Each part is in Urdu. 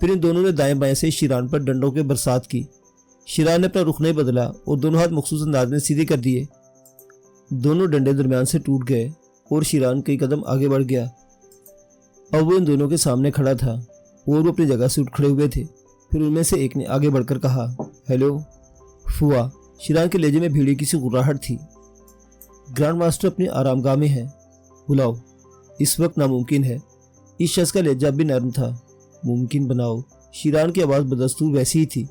پھر ان دونوں نے دائیں بائیں سے شیران پر ڈنڈوں کے برسات کی۔ شیران نے اپنا رخ نہیں بدلا اور دونوں ہاتھ مخصوص انداز میں سیدھے کر دیے۔ دونوں ڈنڈے درمیان سے ٹوٹ گئے اور شیران کئی قدم آگے بڑھ گیا۔ اب وہ ان دونوں کے سامنے کھڑا تھا اور وہ اپنی جگہ سے اٹھ کھڑے ہوئے تھے۔ پھر ان میں سے ایک نے آگے بڑھ کر کہا، ہیلو فوا۔ شیران کے لہجے میں بھیڑی کی سی غراہٹ تھی۔ گرانڈ ماسٹر اپنی آرام گاہ میں ہیں، بلاؤ۔ اس وقت ناممکن ہے۔ اس شخص کا لہجہ بھی نرم تھا۔ ممکن بناؤ۔ شیران کی آواز بدستور ویسی ہی تھی۔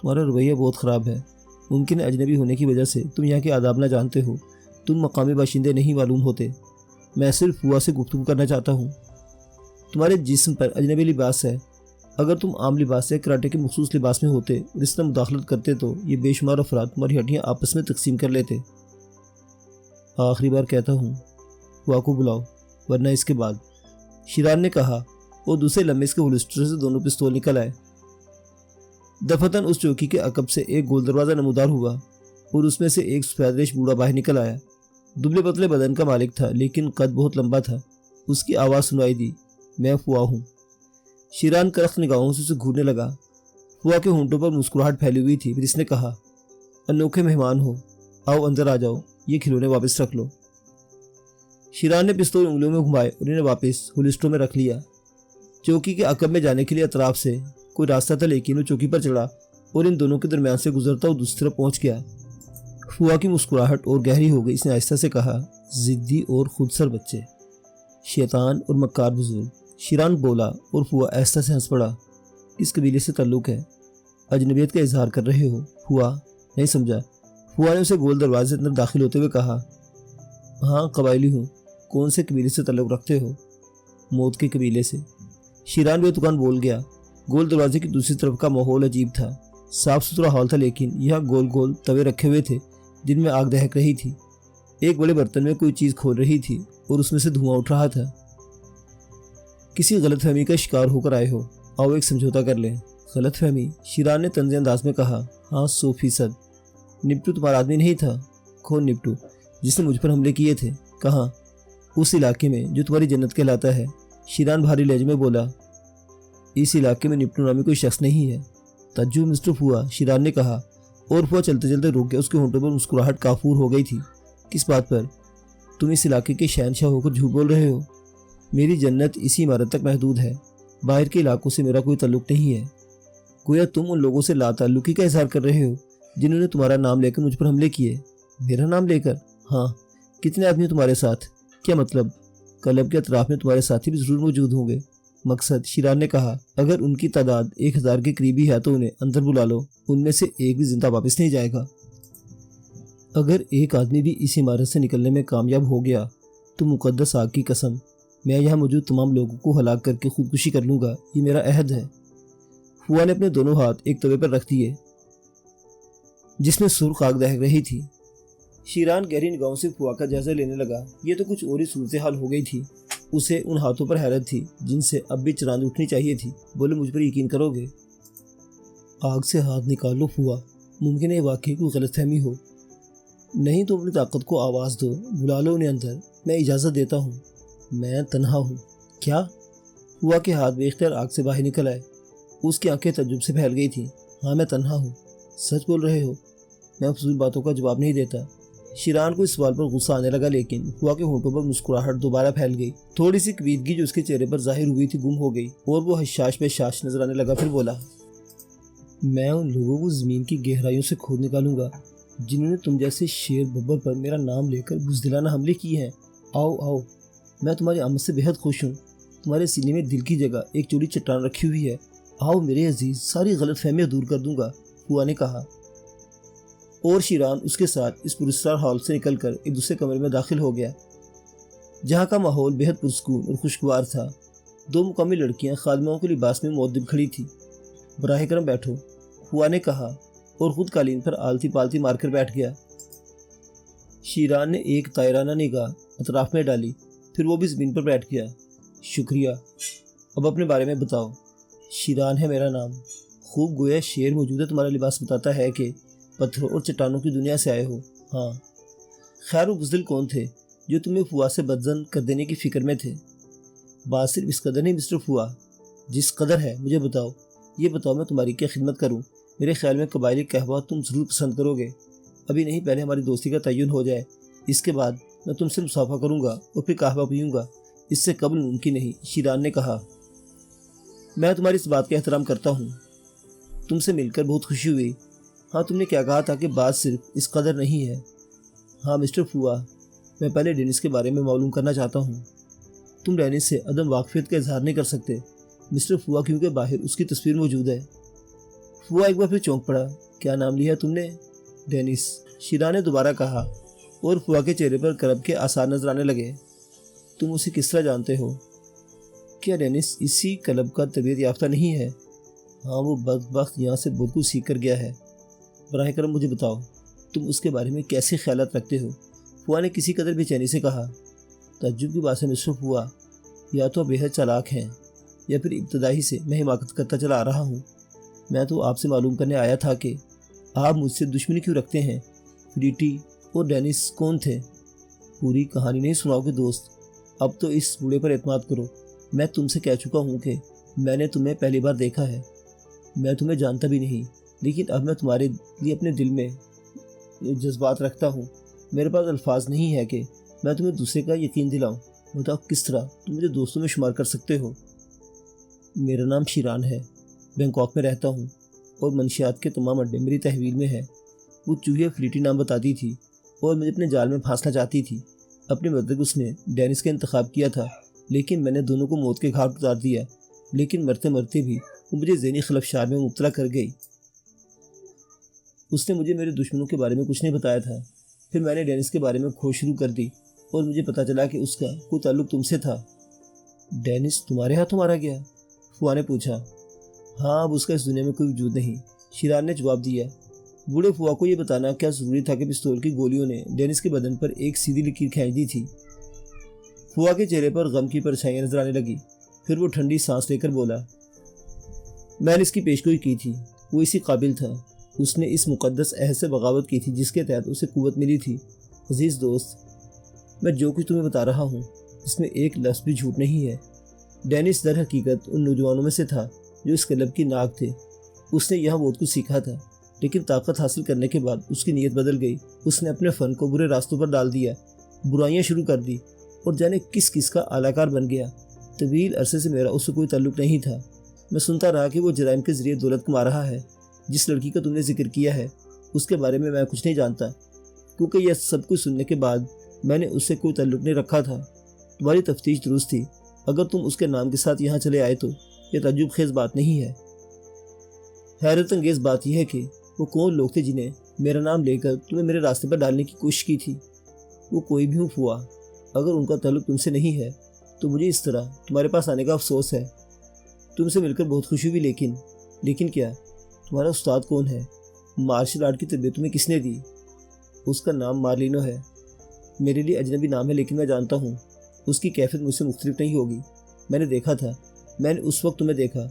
تمہارا رویہ بہت خراب ہے۔ ممکن ہے اجنبی ہونے کی وجہ سے تم یہاں کے آداب نہ جانتے ہو۔ تم مقامی باشندے نہیں معلوم ہوتے۔ میں صرف فوا سے گفتگو کرنا چاہتا ہوں۔ تمہارے جسم پر اجنبی لباس ہے۔ اگر تم عام لباس سے کراٹے کے مخصوص لباس میں ہوتے اور اس طرح مداخلت کرتے تو یہ بے شمار افراد تمہاری ہڈیاں آپس میں تقسیم کر لیتے۔ آخری بار کہتا ہوں، فوا کو بلاؤ، ورنہ اس کے بعد، شیران نے کہا اور دوسرے لمحے اس کے ہولسٹر سے دونوں پستول نکل آئے۔ دفتن اس چوکی کے عقب سے ایک گول دروازہ نمودار ہوا اور اس میں سے ایک سفید ریش بوڑھا باہر نکل آیا۔ دبلے پتلے بدن کا مالک تھا لیکن قد بہت لمبا تھا۔ اس کی آواز سنائی دی، میں فوا ہوں۔ شیران کرخت نگاہوں سے اسے گھورنے لگا۔ فوا کے ہونٹوں پر مسکراہٹ پھیلی ہوئی تھی۔ پھر اس نے کہا، انوکھے مہمان ہو، آؤ اندر آ جاؤ، یہ کھلونے واپس رکھ لو۔ شیران نے پستول انگلیوں میں گھمائے اور انہیں واپس ہولسٹروں میں رکھ لیا۔ چوکی کے عقب میں جانے کے لیے اطراف سے کوئی راستہ تھا لیکن وہ چوکی پر چڑھا اور ان دونوں کے درمیان سے گزرتا اور دوسری طرف پہنچ گیا۔ فوا کی مسکراہٹ اور گہری ہو گئی۔ اس نے آہستہ سے کہا، ضدی اور خودسر بچے، شیطان اور مکار بزرگ۔ شیران بولا اور فوا آہستہ سے ہنس پڑا۔ کس قبیلے سے تعلق ہے؟ اجنبیت کا اظہار کر رہے ہو فوا؟ نہیں سمجھا۔ فوا نے اسے گول دروازے سے اندر داخل ہوتے ہوئے کہا، ہاں قبائلی ہوں۔ کون سے قبیلے سے تعلق رکھتے ہو؟ موت کے قبیلے سے۔ شیران بے تکان بول گیا۔ گول دروازے کی دوسری طرف کا ماحول عجیب تھا۔ صاف ستھرا ہال تھا لیکن یہاں گول گول توے رکھے ہوئے تھے جن میں آگ دہک رہی تھی۔ ایک بڑے برتن میں کوئی چیز کھول رہی تھی اور اس میں سے دھواں اٹھ رہا تھا۔ کسی غلط فہمی کا شکار ہو کر آئے ہو، آؤ ایک سمجھوتا کر لیں۔ غلط فہمی؟ شیران نے طنزی انداز میں کہا، ہاں 100%۔ نپٹو تمہارا آدمی نہیں تھا؟ کون نپٹو؟ جس نے مجھ پر حملے کیے تھے؟ کہاں؟ اس علاقے میں جو تمہاری جنت کہلاتا ہے۔ شیران بھاری لہجے میں بولا، اس علاقے میں نپٹو نامی کوئی شخص نہیں ہے۔ تعجب مسٹر فوا، شیران نے کہا اور فوا چلتے چلتے رک گیا۔ اس کے ہونٹوں پر مسکراہٹ کافور ہو گئی تھی۔ کس بات پر؟ تم اس علاقے کے شہنشاہ ہو کر جھوٹ بول رہے ہو۔ میری جنت اسی عمارت تک محدود ہے۔ باہر کے علاقوں سے میرا کوئی تعلق نہیں ہے۔ گویا تم ان لوگوں سے لا تعلقی کا اظہار کر رہے ہو جنہوں نے تمہارا نام لے کر مجھ پر حملے کیے۔ میرا نام لے کر؟ ہاں۔ کتنے آدمی تمہارے ساتھ؟ کیا مطلب؟ کلب کے اطراف میں تمہارے ساتھی بھی ضرور موجود ہوں گے۔ مقصد؟ شیران نے کہا، اگر ان کی تعداد 1000 کے قریبی ہے تو انہیں اندر بلا لو۔ ان میں سے ایک بھی زندہ واپس نہیں جائے گا۔ اگر ایک آدمی بھی اس عمارت سے نکلنے میں کامیاب ہو گیا تو مقدس آگ کی قسم، میں یہاں موجود تمام لوگوں کو ہلاک کر کے خودکشی کر لوں گا۔ یہ میرا عہد ہے۔ فوا نے اپنے دونوں ہاتھ ایک توے پر رکھ دیے جس میں سرخ آگ دہک رہی تھی۔ شیران گہری نگاہوں سے فوا کا جائزہ لینے لگا۔ یہ تو کچھ اور ہی صورتحال ہو گئی تھی۔ اسے ان ہاتھوں پر حیرت تھی جن سے اب بھی چراند اٹھنی چاہیے تھی۔ بولے، مجھ پر یقین کرو گے؟ آگ سے ہاتھ نکال لو فوا، ممکن ہے واقعی کوئی غلط فہمی ہو۔ نہیں تو اپنی طاقت کو آواز دو، بلا لو انہیں اندر۔ میں اجازت دیتا ہوں۔ میں تنہا ہوں۔ کیا؟ فوا کے ہاتھ بے اختیار آگ سے باہر نکل آئے۔ اس کی آنکھیں تعجب سے پھیل گئی تھیں۔ ہاں میں تنہا ہوں۔ سچ بول رہے ہو؟ میں فضول باتوں کا جواب نہیں دیتا۔ شیران کو اس سوال پر غصہ آنے لگا لیکن فوا کے ہونٹوں پر مسکراہٹ دوبارہ پھیل گئی۔ تھوڑی سی کشیدگی جو اس کے چہرے پر ظاہر ہوئی تھی گم ہو گئی اور وہ حشاش بے شاش نظر آنے لگا۔ پھر بولا، میں ان لوگوں کو زمین کی گہرائیوں سے کھود نکالوں گا جنہوں نے تم جیسے شیر ببر پر میرا نام لے کر بزدلانہ حملے کیے ہیں۔ آؤ آؤ، میں تمہاری آمد سے بہت خوش ہوں۔ تمہارے سینے میں دل کی جگہ ایک چوڑی چٹان رکھی ہوئی ہے۔ آؤ میرے عزیز، ساری غلط فہمیاں دور کر دوں گا، فوا نے کہا۔ اور شیران اس کے ساتھ اس پراسرار ہال سے نکل کر ایک دوسرے کمرے میں داخل ہو گیا جہاں کا ماحول بہت پرسکون اور خوشگوار تھا۔ 2 مقامی لڑکیاں خادموں کے لباس میں مؤدب کھڑی تھیں۔ براہ کرم بیٹھو، فوا نے کہا اور خود قالین پر آلتی پالتی مار کر بیٹھ گیا۔ شیران نے ایک طائرانہ نگاہ اطراف میں ڈالی، پھر وہ بھی زمین پر بیٹھ گیا۔ شکریہ، اب اپنے بارے میں بتاؤ۔ شیران ہے میرا نام۔ خوب، گویا شیر موجود ہے۔ تمہارا لباس بتاتا ہے کہ پتھروں اور چٹانوں کی دنیا سے آئے ہو۔ ہاں۔ خیر، وہ بزدل کون تھے جو تمہیں فوا سے بدزن کر دینے کی فکر میں تھے؟ بات صرف اس قدر نہیں مسٹر فوا، جس قدر ہے مجھے بتاؤ، یہ بتاؤ میں تمہاری کیا خدمت کروں؟ میرے خیال میں قبائلی قہوہ تم ضرور پسند کرو گے۔ ابھی نہیں، پہلے ہماری دوستی کا تعین ہو جائے، اس کے بعد میں تم سے مصافحہ کروں گا اور پھر قہوہ پیوں گا۔ اس سے قبل ممکن نہیں، شیران نے کہا۔ میں تمہاری اس بات کا احترام کرتا ہوں، تم سے مل کر بہت خوشی ہوئی۔ ہاں، تم نے کیا کہا تھا کہ بات صرف اس قدر نہیں ہے؟ ہاں مسٹر فوا، میں پہلے ڈینس کے بارے میں معلوم کرنا چاہتا ہوں۔ تم ڈینس سے عدم واقفیت کا اظہار نہیں کر سکتے مسٹر فوا، کیونکہ باہر اس کی تصویر موجود ہے۔ فوا ایک بار پھر چونک پڑا۔ کیا نام لیا تم نے؟ ڈینس، شیران نے دوبارہ کہا، اور فوا کے چہرے پر کرب کے آثار نظر آنے لگے۔ تم اسے کس طرح جانتے ہو؟ کیا ڈینس اسی کلب کا تربیت یافتہ نہیں ہے؟ ہاں، وہ بدبخت یہاں سے بہت کچھ سیکھ کر گیا ہے۔ براہ کرم مجھے بتاؤ، تم اس کے بارے میں کیسے خیالات رکھتے ہو؟ فوا نے کسی قدر بے چینی سے کہا۔ تعجب کی بات ہے مسٹر فوا، یا تو آپ بے حد چالاک ہیں یا پھر ابتدائی سے میں حماقت کرتا چلا آ رہا ہوں۔ میں تو آپ سے معلوم کرنے آیا تھا کہ آپ مجھ سے دشمنی کیوں رکھتے ہیں۔ فریٹی اور ڈینس کون تھے؟ پوری کہانی نہیں سناؤ گے دوست؟ اب تو اس بوڑھے پر اعتماد کرو۔ میں تم سے کہہ چکا ہوں کہ میں نے تمہیں پہلی بار دیکھا ہے، میں تمہیں جانتا بھی نہیں، لیکن اب میں تمہارے لیے اپنے دل میں جذبات رکھتا ہوں۔ میرے پاس الفاظ نہیں ہے کہ میں تمہیں دوسرے کا یقین دلاؤں۔ بتاؤ کس طرح تم مجھے دوستوں میں شمار کر سکتے ہو؟ میرا نام شیران ہے، بینکاک میں رہتا ہوں، اور منشیات کے تمام اڈے میری تحویل میں ہے۔ وہ چوہیا فریٹی نام بتاتی تھی اور مجھے اپنے جال میں پھانسنا چاہتی تھی۔ اپنے بدلے اس نے ڈینس کا انتخاب کیا تھا، لیکن میں نے دونوں کو موت کے گھاٹ اتار دیا۔ لیکن مرتے مرتے بھی وہ مجھے ذہنی خلفشار میں مبتلا کر گئی۔ اس نے مجھے میرے دشمنوں کے بارے میں کچھ نہیں بتایا تھا۔ پھر میں نے ڈینس کے بارے میں کھوج شروع کر دی اور مجھے پتا چلا کہ اس کا کوئی تعلق تم سے تھا۔ ڈینس تمہارے ہاتھوں مارا گیا؟ فوا نے پوچھا۔ ہاں، اب اس کا اس دنیا میں کوئی وجود نہیں، شیران نے جواب دیا۔ بوڑھے فوا کو یہ بتانا کیا ضروری تھا کہ پستول کی گولیوں نے ڈینس کے بدن پر ایک سیدھی لکیر کھینچ دی تھی۔ فوا کے چہرے پر غم کی پرچھائیاں نظر آنے لگی۔ پھر وہ ٹھنڈی سانس لے کر بولا، میں نے اس کی پیشگوئی کی تھی، وہ اسی قابل تھا۔ اس نے اس مقدس عہد سے بغاوت کی تھی جس کے تحت اسے قوت ملی تھی۔ عزیز دوست، میں جو کچھ تمہیں بتا رہا ہوں اس میں ایک لفظ بھی جھوٹ نہیں ہے۔ ڈینس در حقیقت ان نوجوانوں میں سے تھا جو اس کلب کی ناک تھے۔ اس نے یہاں بہت کچھ سیکھا تھا، لیکن طاقت حاصل کرنے کے بعد اس کی نیت بدل گئی۔ اس نے اپنے فن کو برے راستوں پر ڈال دیا، برائیاں شروع کر دی، اور جانے کس کس کا اعلی کار بن گیا۔ طویل عرصے سے میرا اس سے کوئی تعلق نہیں تھا۔ میں سنتا رہا کہ وہ جرائم کے ذریعے دولت کما رہا ہے۔ جس لڑکی کا تم نے ذکر کیا ہے اس کے بارے میں کچھ نہیں جانتا، کیونکہ یہ سب کچھ سننے کے بعد میں نے اس سے کوئی تعلق نہیں رکھا تھا۔ تمہاری تفتیش درست تھی۔ اگر تم اس کے نام کے ساتھ یہاں چلے آئے تو یہ تعجب خیز بات نہیں ہے۔ حیرت انگیز بات یہ ہے کہ وہ کون لوگ تھے جنہیں میرا نام لے کر تمہیں میرے راستے پر ڈالنے کی کوشش کی تھی۔ وہ کوئی بھی ہوں فوا، اگر ان کا تعلق تم سے نہیں ہے تو مجھے اس طرح تمہارے پاس آنے کا افسوس ہے۔ تم سے مل کر بہت خوشی ہوئی، لیکن کیا تمہارا استاد کون ہے؟ مارشل آرٹ کی تربیت تمہیں کس نے دی؟ اس کا نام مارلینو ہے۔ میرے لیے اجنبی نام ہے، لیکن میں جانتا ہوں اس کی کیفیت مجھ سے مختلف نہیں ہوگی۔ میں نے دیکھا تھا، میں نے اس وقت تمہیں دیکھا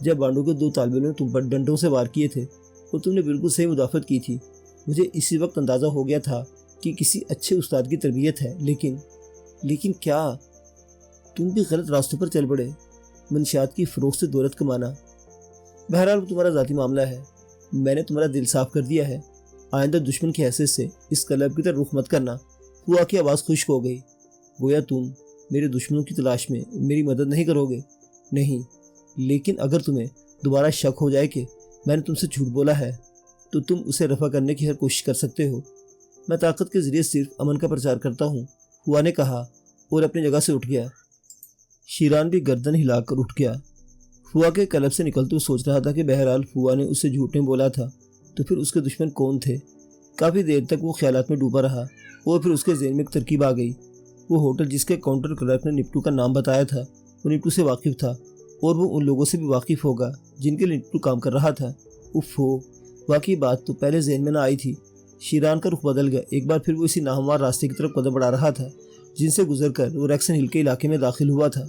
جب بانڈو کے 2 طالب علموں نے تم پر ڈنڈوں سے وار کیے تھے اور تم نے بالکل صحیح مدافعت کی تھی۔ مجھے اسی وقت اندازہ ہو گیا تھا کہ کسی اچھے استاد کی تربیت ہے، لیکن کیا تم بھی غلط راستوں پر چل پڑے؟ منشیات کی فروخت سے دولت کمانا۔ بہرحال وہ تمہارا ذاتی معاملہ ہے، میں نے تمہارا دل صاف کر دیا ہے۔ آئندہ دشمن کی حیثیت سے اس کلب کی طرف رخ مت کرنا۔ فوا کی آواز خشک ہو گئی۔ گویا تم میرے دشمنوں کی تلاش میں میری مدد نہیں کرو گے؟ نہیں، لیکن اگر تمہیں دوبارہ شک ہو جائے کہ میں نے تم سے جھوٹ بولا ہے تو تم اسے رفع کرنے کی ہر کوشش کر سکتے ہو۔ میں طاقت کے ذریعے صرف امن کا پرچار کرتا ہوں، فوا نے کہا اور اپنی جگہ سے اٹھ گیا۔ شیران بھی گردن ہلا کر اٹھ گیا۔ فوا کے کلب سے نکلتے ہوئے سوچ رہا تھا کہ بہرحال فوا نے اسے جھوٹ نہیں بولا تھا تو پھر اس کے دشمن کون تھے؟ کافی دیر تک وہ خیالات میں ڈوبا رہا اور پھر اس کے ذہن میں ایک ترکیب آ گئی۔ وہ ہوٹل جس کے کاؤنٹر کلرک نے نپٹو کا نام بتایا تھا، وہ نپٹو سے واقف تھا، اور وہ ان لوگوں سے بھی واقف ہوگا جن کے لیے نپٹو کام کر رہا تھا۔ واقعی بات تو پہلے ذہن میں نہ آئی تھی۔ شیران کا رخ بدل گیا۔ ایک بار پھر وہ اسی ناہموار راستے کی طرف قدم بڑھا رہا تھا جن سے گزر کر وہ ریکسن ہل کے علاقے میں داخل ہوا تھا۔